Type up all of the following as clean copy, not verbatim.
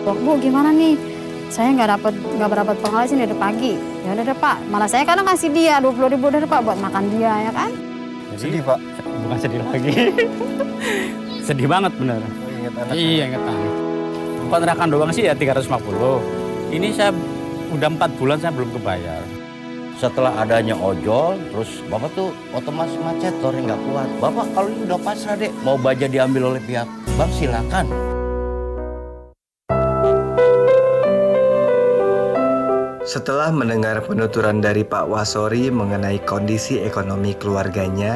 Bu, gimana nih? Saya nggak dapat penghasilan dari pagi. Ya udah deh Pak, malah saya kadang kasih dia 20.000 dari Pak buat makan dia ya kan? Sedih Pak? Bukan sedih lagi. Sedih banget bener. Ingat anak. Iya, ingat anak. Kontrakan doang sih ya 350. Ini saya udah 4 bulan saya belum kebayar. Setelah adanya ojol, terus Bapak tuh otomatis macet, tornya nggak kuat. Bapak kalau ini udah pasrah deh, mau baja diambil oleh pihak bank silakan. Setelah mendengar penuturan dari Pak Wasori mengenai kondisi ekonomi keluarganya,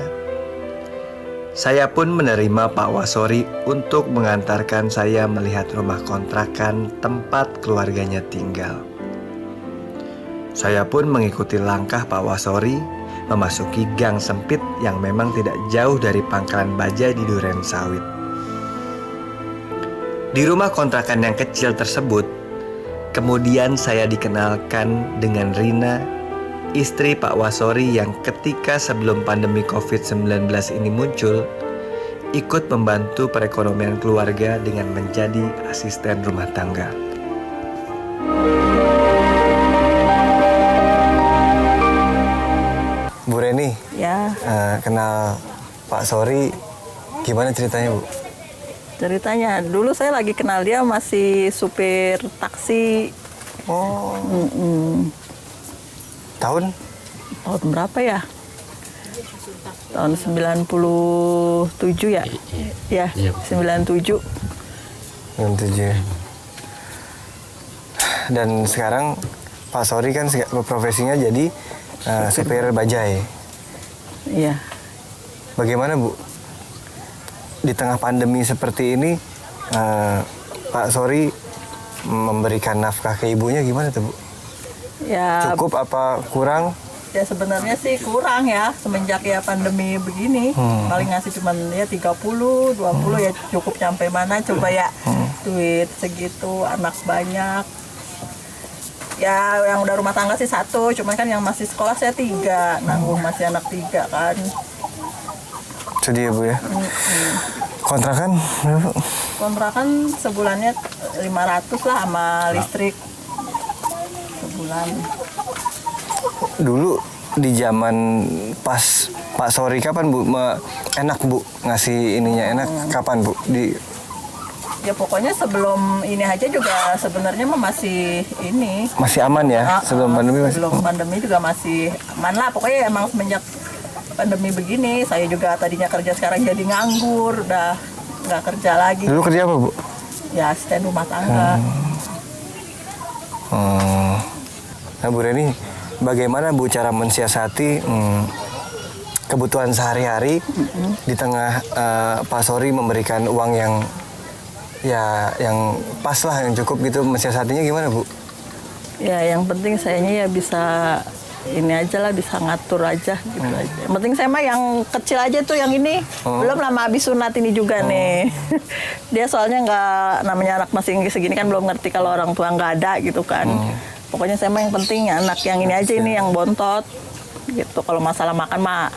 saya pun menerima Pak Wasori untuk mengantarkan saya melihat rumah kontrakan tempat keluarganya tinggal. Saya pun mengikuti langkah Pak Wasori memasuki gang sempit yang memang tidak jauh dari pangkalan baja di Duren Sawit. Di rumah kontrakan yang kecil tersebut, kemudian saya dikenalkan dengan Rina, istri Pak Wasori yang ketika sebelum pandemi COVID-19 ini muncul, ikut membantu perekonomian keluarga dengan menjadi asisten rumah tangga. Bu Reni, Ya, kenal Pak Sori, gimana ceritanya Bu? ceritanya dulu saya lagi kenal dia masih supir taksi. Oh, Mm-mm. tahun? Tahun berapa ya? Tahun 97 ya? Ya, 97. 97. Dan sekarang Pak Sori kan profesinya jadi supir bajai. Iya. Bagaimana Bu? Di tengah pandemi seperti ini, Pak Sori memberikan nafkah ke ibunya gimana tuh Bu? Ya, Cukup apa kurang? ya sebenarnya sih kurang ya semenjak ya pandemi begini. Paling ngasih cuman ya 30, 20 ya cukup nyampe mana coba ya. Duit segitu, anak banyak. Ya yang udah rumah tangga sih 1, cuman kan yang masih sekolah saya 3, nanggung masih anak 3 kan. Sedih ya Bu ya. Kontrakan berapa? Kontrakan sebulannya 500 lah sama listrik sebulan. Dulu di zaman pas Pak Sori kapan Bu? Enak Bu ngasih ininya, enak kapan Bu? Ya pokoknya sebelum ini aja juga sebenarnya mah masih ini. Masih aman ya sebelum pandemi masih. Sebelum pandemi juga masih aman lah. Pokoknya emang semenjak pandemi begini, saya juga tadinya kerja sekarang jadi nganggur, udah nggak kerja lagi. Dulu kerja apa Bu? Ya asisten rumah tangga. Nah Bu Reni, bagaimana Bu cara mensiasati kebutuhan sehari-hari di tengah Pak Sori memberikan uang yang pas lah, yang cukup gitu, mensiasatinya gimana Bu? Ya yang penting sayanya ya bisa ini aja lah, bisa ngatur aja gitu aja. Yang penting saya mah yang kecil aja tuh, yang ini belum lama habis sunat ini juga nih. Dia soalnya nggak, namanya anak masih segini kan belum ngerti kalau orang tua nggak ada gitu kan. Pokoknya saya mah yang penting anak yang ini aja, ini yang bontot gitu. Kalau masalah makan mah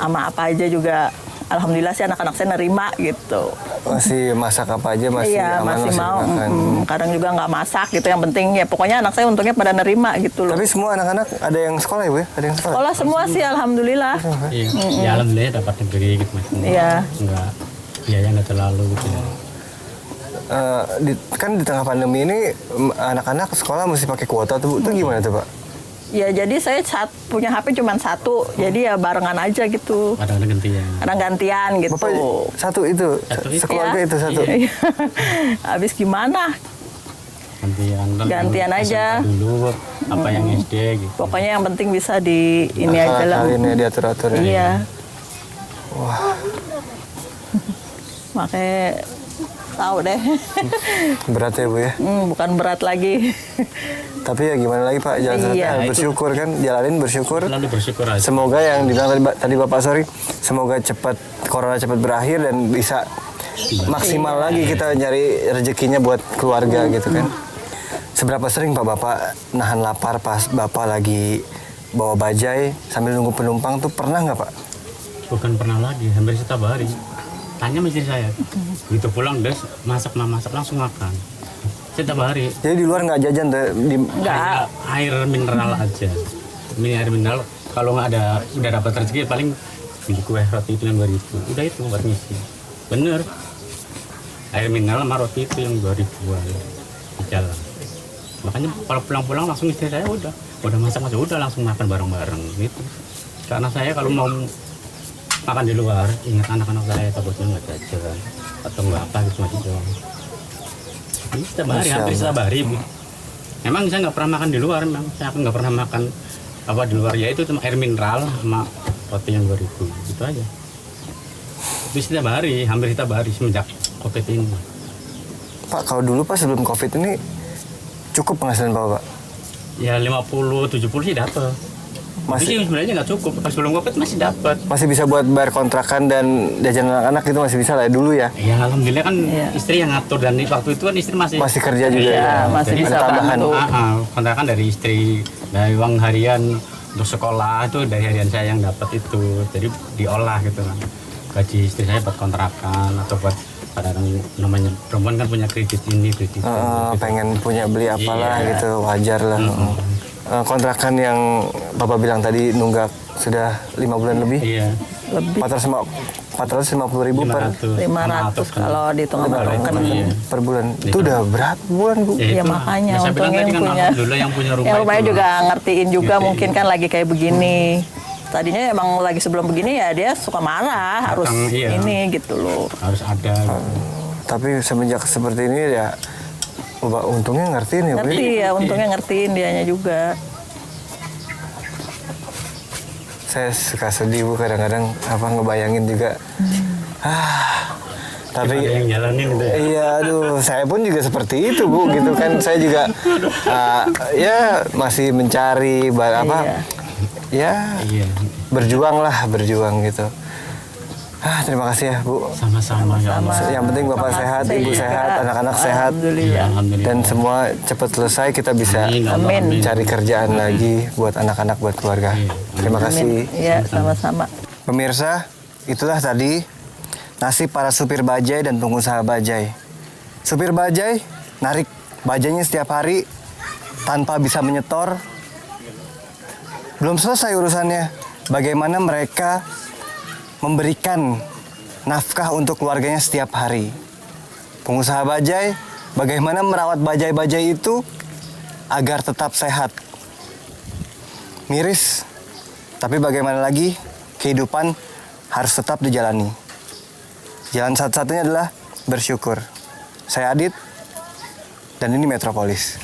sama apa aja juga alhamdulillah sih anak-anak saya nerima gitu. Masih masak apa aja masih iya, aman, masih mau. makan. Kadang juga nggak masak gitu. Yang penting ya pokoknya anak saya untungnya pada nerima gitu loh. Tapi semua anak-anak ada yang sekolah ya Bu ya? Ada yang sekolah? Sekolah semua sih alhamdulillah. Iya, ya alhamdulillah dapat negeri gitu Mas. Iya. Enggak, biaya nggak terlalu gitu. Kan di tengah pandemi ini anak-anak sekolah mesti pakai kuota tuh Bu. Itu gimana tuh Pak? Ya jadi saya punya HP cuma 1, jadi ya barengan aja gitu. Kadang-kadang gantian. Kadang gantian gitu. Bapak satu itu, sekeluarga Iya. itu satu. Iya. Habis gimana? Gantian aja. Dulu apa yang SD gitu. Pokoknya yang penting bisa di ini aja lah. Ini diatur-atur ya. Iya. Wah, Makanya tahu deh. berat ya Bu ya. Bukan berat lagi. Tapi ya gimana lagi Pak, jangan Iya. bersyukur kan, jalanin bersyukur. Selalu bersyukur aja. Semoga yang dibilang tadi Bapak Sori, semoga corona cepat berakhir dan bisa maksimal lagi kita nyari rezekinya buat keluarga gitu kan. Seberapa sering Pak Bapak nahan lapar pas Bapak lagi bawa bajai sambil nunggu penumpang tuh, pernah nggak Pak? Bukan pernah lagi, hampir setiap hari. Tanya sama istri saya. Begitu pulang, masak langsung makan. Setiap hari. Jadi di luar nggak jajan tuh? Enggak. Air mineral aja. Ini air mineral. Kalau nggak ada, udah dapat rezeki paling beli kue roti itu yang 2.000. Udah itu buat ngisi. Bener. Air mineral sama roti itu yang 2.000-an di jalan. Makanya kalau pulang-pulang langsung istri saya udah masak aja, udah langsung makan bareng-bareng gitu. Karena saya kalau mau makan di luar, ingat anak-anak saya takutnya nggak jajan atau nggak apa gitu macam. Ini setiap hari, hampir setiap hari. Bu. Memang saya nggak pernah makan di luar, memang saya nggak pernah makan apa di luar, ya itu cuma air mineral sama roti yang 2.000 gitu aja. Tapi setiap hari, hampir setiap hari semenjak COVID ini. Pak, kalau dulu Pak sebelum COVID ini cukup penghasilan Bapak? Ya 50-70 sih dapat. Tapi sih sebenarnya nggak cukup. Pas sebelum COVID masih dapat. Masih bisa buat bayar kontrakan dan jajan anak-anak itu masih bisa lah ya dulu ya? Ya alhamdulillah kan istri yang ngatur, dan waktu itu kan istri masih kerja juga ya? Masih Jadi bisa ada tambahan. bantu. Kontrakan dari istri, dari uang harian untuk sekolah itu dari harian saya yang dapat itu. Jadi diolah gitu kan. Gaji istri saya buat kontrakan atau buat kadang-kadang namanya perempuan kan punya kredit ini, kredit itu. Gitu. Pengen punya beli apalah gitu, wajar lah. Kontrakan yang Bapak bilang tadi nunggak sudah 5 bulan lebih? Iya. Lebih 450.000 per 500 kalau dihitung sama token. Iya. per bulan. Itu udah berapa bulan Bu? Ya itu. makanya Ya, saya bilang untungnya tadi yang kan punya, alhamdulillah yang punya rumah yang rumahnya itu. juga ngertiin juga Ngertiin. mungkin kan lagi kayak begini. Tadinya emang lagi sebelum begini ya dia suka marah, harus iya. ini gitu loh. Harus ada. Gitu. Tapi semenjak seperti ini ya untungnya ngertiin ya Bu? Ngerti ya, untungnya ngertiin dianya juga. Saya suka sedih Bu kadang-kadang ngebayangin juga. Tapi Ada yang jalanin gitu ya. iya, aduh, saya pun juga seperti itu Bu, gitu kan. Saya juga ya masih mencari ya Iya. berjuang gitu. Terima kasih ya Bu. Sama-sama ya Allah. Yang penting Bapak sehat, Ibu Iya. sehat, anak-anak sehat, Alhamdulillah. Alhamdulillah. dan semua cepat selesai, kita bisa Amin. cari kerjaan lagi buat anak-anak, buat keluarga. Terima kasih. Iya, sama-sama. Pemirsa, itulah tadi nasib para supir bajai dan pengusaha bajai. Supir bajai narik bajainya setiap hari tanpa bisa menyetor. Belum selesai urusannya. Bagaimana mereka memberikan nafkah untuk keluarganya setiap hari. Pengusaha bajai, bagaimana merawat bajai-bajai itu agar tetap sehat. Miris, tapi bagaimana lagi, kehidupan harus tetap dijalani. Jalan satu-satunya adalah bersyukur. Saya Adit, dan ini Metropolis.